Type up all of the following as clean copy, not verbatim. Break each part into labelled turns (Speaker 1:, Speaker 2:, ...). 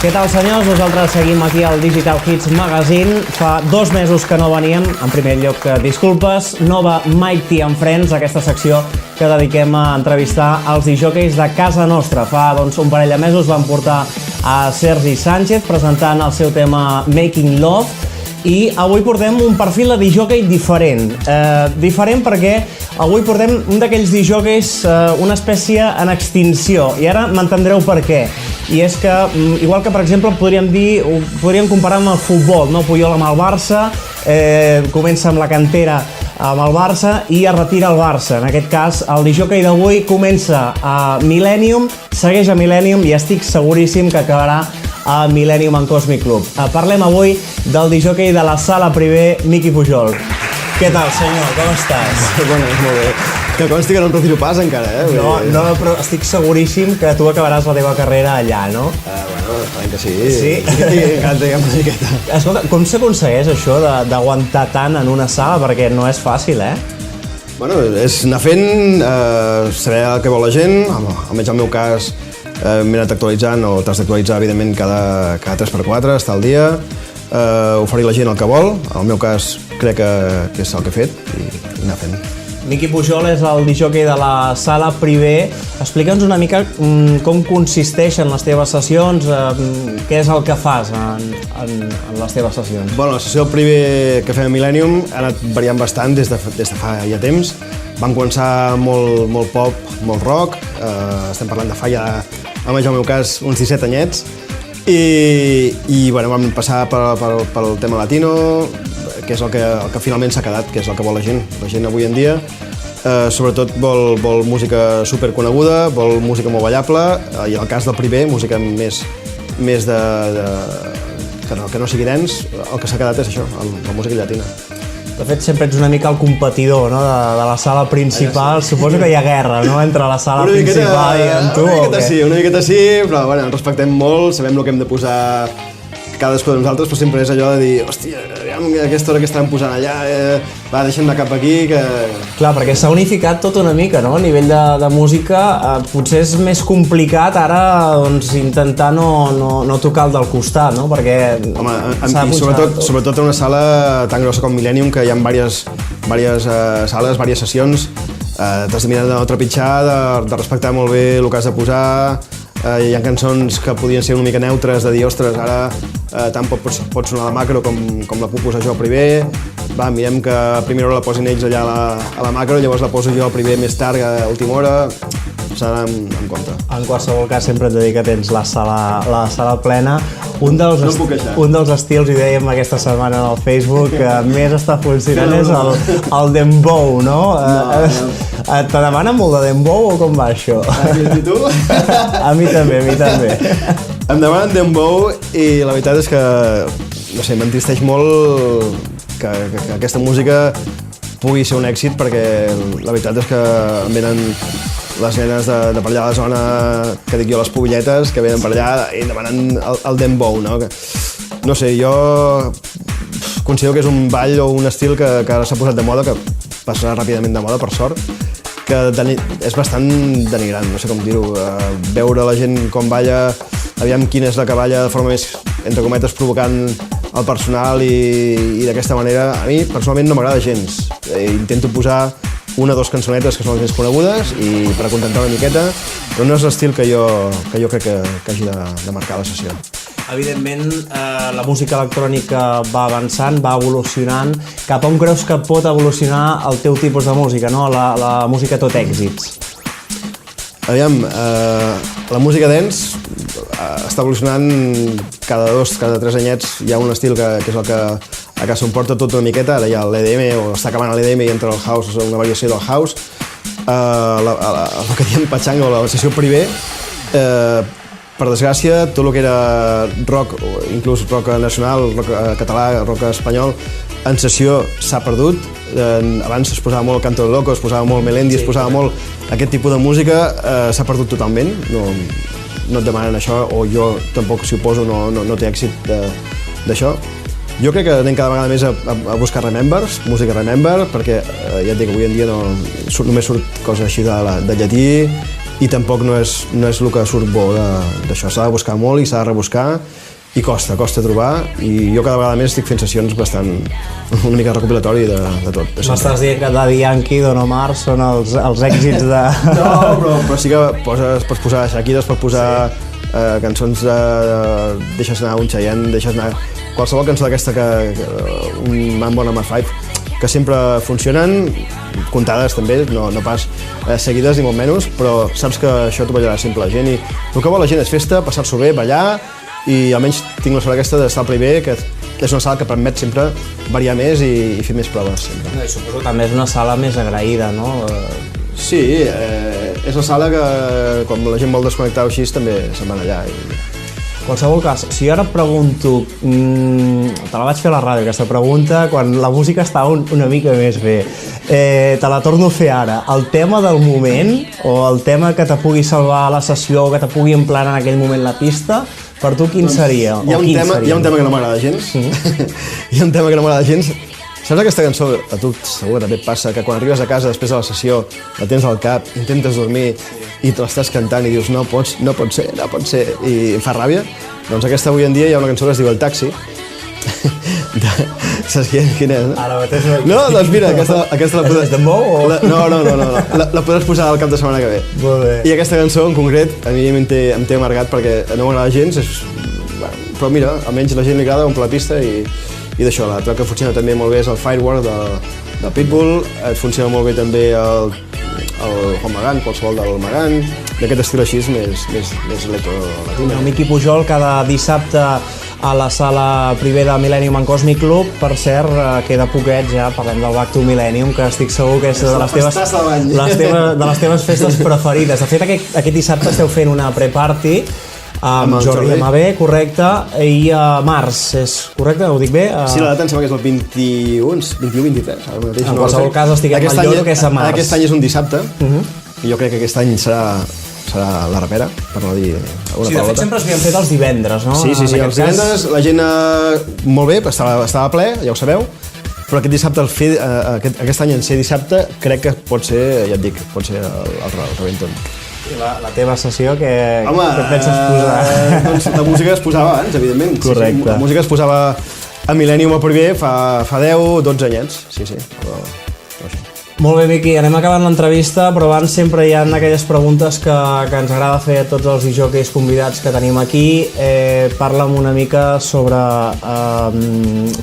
Speaker 1: Què tal, senyors? Nosaltres seguim aquí al Digital Hits Magazine. Fa 2 mesos que no veníem. En primer lloc, disculpes. Nova Mike T and Friends, aquesta secció que dediquem a entrevistar els disjòqueis de casa nostra. Fa un parell de mesos vam portar a Sergi Sánchez presentant el seu tema Making Love, i avui portem un perfil de disjòquei diferent. Diferent perquè avui portem un d'aquells disjòqueis, una espècie en extinció, i ara m'entendreu per què. I és que, igual que per exemple podríem comparar amb el futbol, no? Puyol amb el Barça, comença amb la cantera amb el Barça i es retira el Barça. En aquest cas, el disjòquei d'avui comença a Millennium, segueix a Millennium i estic seguríssim que acabarà a Millennium en Cosmic Club. Parlem avui del disjòquei de la Sala Privé, Miqui Pujol. Què tal, senyor? Com estàs?
Speaker 2: Bueno, molt bé. Que consti que no em retiro pas encara,
Speaker 1: No, però estic seguríssim que tu acabaràs la teva carrera allà, no?
Speaker 2: Bueno, esperem que sí.
Speaker 1: Sí?
Speaker 2: Canta una miqueta.
Speaker 1: Escolta, com s'aconsegueix això d'aguantar tant en una sala? Perquè no és fàcil,
Speaker 2: Bueno, és anar fent, saber el que vol la gent, almenys en el meu cas m'he anat actualitzant, o t'has d'actualitzar evidentment cada 3x4, estar al dia, oferir a la gent el que vol. En el meu cas crec que és el que he fet i anar fent.
Speaker 1: Miqui Pujol és el disjòquei de la Sala Privé. Explica'ns una mica com consisteixen les teves sessions, què és el que fas en les teves sessions.
Speaker 2: Bueno, la sessió del Privé que fem a Millennium ha anat variant bastant des de fa ja temps. Vam començar molt pop, molt rock, estem parlant de fa ja, almenys en el meu cas, uns 17 anyets, i bueno, vam passar pel tema latino, que és el que finalment s'ha quedat, que és el que vol la gent. La gent avui en dia sobretot vol música superconeguda, vol música molt ballable, i en el cas del Privé, música més que no sigui dance. El que s'ha quedat és això, la música llatina.
Speaker 1: De fet, sempre ets una mica el competidor, no?, de la sala principal. Suposo que hi ha guerra, no?, entre la sala principal i amb tu, o què?
Speaker 2: Una miqueta sí, però bueno, ens respectem molt, sabem el que hem de posar cadascú de nosaltres, però sempre és allò de dir, hòstia, aquesta hora que estàvem posant allà, deixem de cap aquí, que...
Speaker 1: Clar, perquè s'ha unificat tot una mica, no?, a nivell de música. Potser és més complicat ara, intentar no tocar el del costat, no?, perquè...
Speaker 2: Home, i sobretot en una sala tan grossa com Millennium, que hi ha diverses sales, diverses sessions, t'has de mirar de no trepitjar, de respectar molt bé el que has de posar. Hi ha cançons que podien ser una mica neutres, de dir, ostres, ara tant pot sonar la macro com la puc posar jo al Privé. Mirem que a primera hora la posin ells allà a la macro, llavors la poso jo al Privé més tard, a última hora. S'ha d'anar en compte.
Speaker 1: En qualsevol cas, sempre et dic que tens la sala plena. Un dels estils, i dèiem aquesta setmana en el Facebook, que més està funcionant és el dembow, no? Te demanen molt de dembow o com va això?
Speaker 2: I tu?
Speaker 1: A mi també.
Speaker 2: Em demanen dembow i la veritat és que, no sé, m'entristeix molt que aquesta música pugui ser un èxit, perquè la veritat és que em venen les nenes de per allà a la zona, que dic jo, les pobilletes, que venen per allà i demanen el dembow, no? No sé, jo considero que és un ball o un estil que ara s'ha posat de moda, que passarà ràpidament de moda, per sort, que és bastant denigrant, no sé com dir-ho. Veure la gent com balla, aviam quina és la que balla de forma més, entre cometes, provocant el personal, i d'aquesta manera a mi personalment no m'agrada gens. Intento posar una o dues cançonetes que són les més conegudes i per acontentar una miqueta, però no és l'estil que jo crec que hagi de marcar la sessió.
Speaker 1: Evidentment, la música electrònica va avançant, va evolucionant. Cap on creus que pot evolucionar el teu tipus de música, no? La música tot èxits.
Speaker 2: Aviam, la música dance està evolucionant cada 2, cada 3 anyets. Hi ha un estil que és el que a casa s'emporta tot una miqueta. Ara hi ha l'EDM, o està acabant l'EDM i entra el house, una variació del house. El que diem Pachanga o la sessió Privé, per desgràcia, tot el que era rock, inclús rock nacional, rock català, rock espanyol, en sessió s'ha perdut. Abans es posava molt Canto de Loco, es posava molt Melendi, es posava molt aquest tipus de música, s'ha perdut totalment. No et demanen això, o jo tampoc, si ho poso, no té èxit d'això. Jo crec que anem cada vegada més a buscar remembers, música remember, perquè ja et dic, avui en dia només surt coses així de llatí, i tampoc no és el que surt bo d'això. S'ha de buscar molt i s'ha de rebuscar i costa trobar, i jo cada vegada més estic fent sessions bastant una mica recopilatori de tot.
Speaker 1: M'estàs dient que Daddy Yankee, Don Omar són els èxits de...
Speaker 2: No, però sí que pots posar Shakira, pots posar cançons de deixes anar un Chayanne, deixes anar qualsevol cançó d'aquesta, un Mambo Number 5, que sempre funcionen, comptades també, no pas seguides ni molt menys, però saps que això t'ho ballarà sempre la gent, i el que vol la gent és festa, passar-s'ho bé, ballar, i almenys tinc la sort aquesta d'estar al Privé, que és una sala que permet sempre variar més i fer més proves sempre.
Speaker 1: I suposo que també és una sala més agraïda, no?
Speaker 2: Sí, és la sala que quan la gent vol desconnectar o així també se'n van allà.
Speaker 1: En qualsevol cas, si jo ara et pregunto, te la vaig fer a la ràdio aquesta pregunta quan la música estava una mica més bé, te la torno a fer ara, el tema del moment o el tema que te pugui salvar la sessió o que te pugui emplenar en aquell moment la pista, per tu quin seria?
Speaker 2: Hi ha un tema que no m'agrada gens. Hi ha un tema que no m'agrada gens. Saps aquesta cançó, a tu segur que també et passa, que quan arribes a casa després de la sessió la tens al cap, intentes dormir i te l'estàs cantant i dius no pot ser, i em fa ràbia? Doncs aquesta avui en dia hi ha una cançó que es diu El Taxi. Saps quina és, no?
Speaker 1: Ara mateix no.
Speaker 2: No, doncs mira, aquesta la podràs...
Speaker 1: És de Mou o...?
Speaker 2: No, la podràs posar al cap de setmana que ve.
Speaker 1: Molt bé.
Speaker 2: I aquesta cançó en concret a mi em té amargat perquè no m'agrada gens, però mira, almenys la gent li agrada, omple la pista i d'això. L'altre que funciona també molt bé és el Firework del Pitbull, et funciona molt bé també el Juan Magán, qualsevol del Magán, d'aquest estil així més electro-latino.
Speaker 1: El Miqui Pujol cada dissabte a la sala Privé de Millennium and Cosmic Club. Per cert, queda poquet ja, parlem del Back to Millennium, que estic segur que és de les teves festes preferides. De fet, aquest dissabte esteu fent una pre-party amb Jordi Amabé, correcte, i a març, és correcte? Ho dic bé?
Speaker 2: Sí, la data em sembla que és el 21-23.
Speaker 1: En qualsevol cas, estiguem al lloc que és a març.
Speaker 2: Aquest any és un dissabte, i jo crec que aquest any serà la rapera, per no dir alguna paraulota.
Speaker 1: Sí, de fet sempre s'havien fet els divendres, no?
Speaker 2: Sí, els divendres la gent molt bé, estava ple, ja ho sabeu, però aquest dissabte, aquest any en ser dissabte, crec que pot ser, ja et dic, pot ser el Reventon.
Speaker 1: I la teva sessió, que penses posar?
Speaker 2: Doncs la música es posava abans, evidentment.
Speaker 1: Correcte.
Speaker 2: Sí, la música es posava a Millennium a Privé fa 10-12 anyets. Sí, però això.
Speaker 1: Molt bé, Miqui, anem acabant l'entrevista, però abans sempre hi ha aquelles preguntes que ens agrada fer a tots els disjòqueis convidats que tenim aquí. Parla'm una mica sobre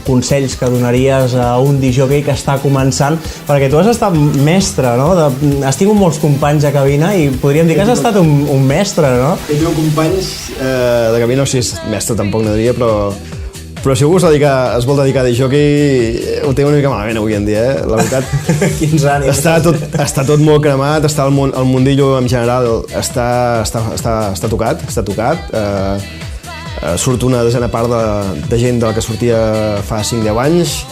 Speaker 1: consells que donaries a un disjòquei que està començant, perquè tu has estat mestre, no? Has tingut molts companys a cabina i podríem dir que has estat un mestre, no?
Speaker 2: He tingut companys de cabina, o sigui, mestre tampoc no diria, però si algú es vol dedicar a discjòquei, ho té una mica malament avui en dia, la veritat.
Speaker 1: Quins ànims.
Speaker 2: Està tot molt cremat, el mundillo en general està tocat. Surt una desena part de gent de la que sortia fa 5-10 anys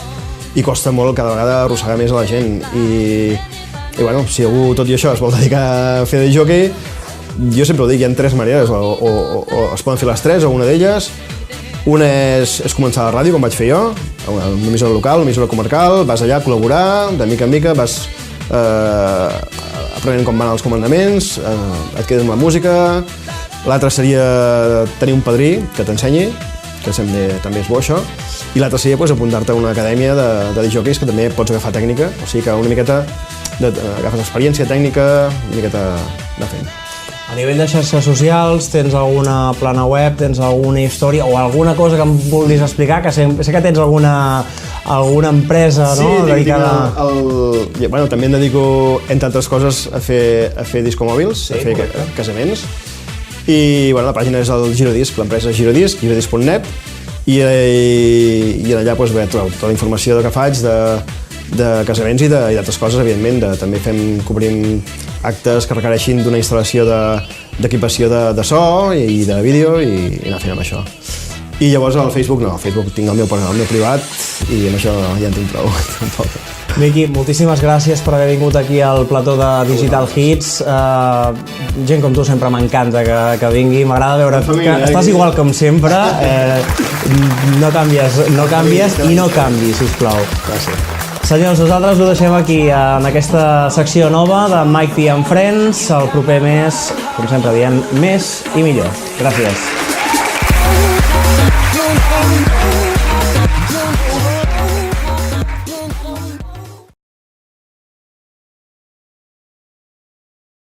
Speaker 2: i costa molt cada vegada arrossegar més a la gent. I bueno, si algú, tot i això, es vol dedicar a fer disjòquei, jo sempre ho dic, hi ha 3 maneres, o es poden fer les 3 o una d'elles. Una és començar a la ràdio, com vaig fer jo, a una emissora local, una emissora comarcal, vas allà a col·laborar, de mica en mica vas aprenent com van els comandaments, et quedes amb la música. L'altra seria tenir un padrí que t'ensenyi, que també és bo això, i l'altra seria apuntar-te a una acadèmia de disjòqueis, que també pots agafar tècnica, o sigui que una miqueta agafes experiència tècnica, una miqueta de feina.
Speaker 1: A nivell de xarxes socials, tens alguna plana web, tens alguna història o alguna cosa que em vulguis explicar? Que sé que tens alguna empresa, no?
Speaker 2: Dedicada... Bueno, també em dedico, entre altres coses, a fer discomòbils, a fer casaments. I la pàgina és el Girodisc, l'empresa Girodisc, girodisc.net, i allà vas trobar tota la informació que faig de casaments i d'altres coses, evidentment. També cobrim actes que requereixin d'una instal·lació d'equipació de so i de vídeo i anar fent amb això. I llavors al Facebook no, al Facebook tinc el meu privat i amb això ja en tinc prou.
Speaker 1: Miqui, moltíssimes gràcies per haver vingut aquí al plató de Digital Hits. Gent com tu sempre m'encanta que vingui, m'agrada veure que estàs igual com sempre, no canvies i no canvis, sisplau.
Speaker 2: Gràcies.
Speaker 1: Senyors, nosaltres ho deixem aquí en aquesta secció nova de Mighty and Friends. El proper mes, com sempre diem, més i millor. Gràcies.